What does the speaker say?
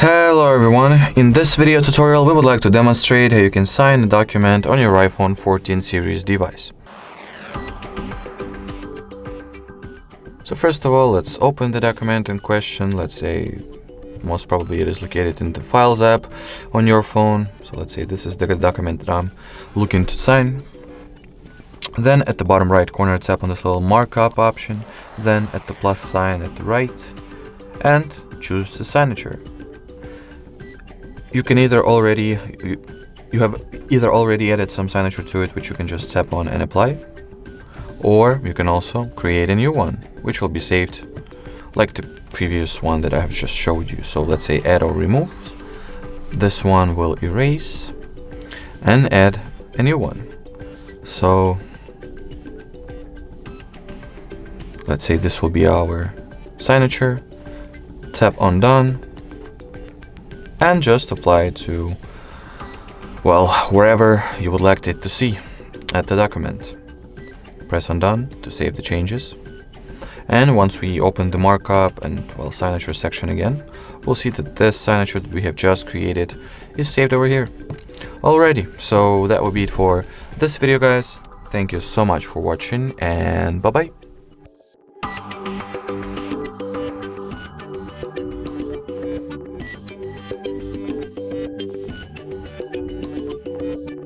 Hello everyone, in this video tutorial we would like to demonstrate how you can sign a document on your iPhone 14 series device. So first of all, let's open the document in question. Let's say most probably it is located in the Files app on your phone. So let's say this is the document that I'm looking to sign. Then at the bottom right corner tap on this little markup option, then at the plus sign at the right and choose the signature. You can either already added some signature to it, which you can just tap on and apply, or you can also create a new one, which will be saved like the previous one that I have just showed you. So let's say add or remove. This one will erase and add a new one. So let's say this will be our signature. Tap on done and just apply it to, well, wherever you would like it to see at the document. Press on done to save the changes. And once we open the markup and, well, signature section again, we'll see that this signature that we have just created is saved over here. Alrighty, so that will be it for this video, guys. Thank you so much for watching and bye-bye.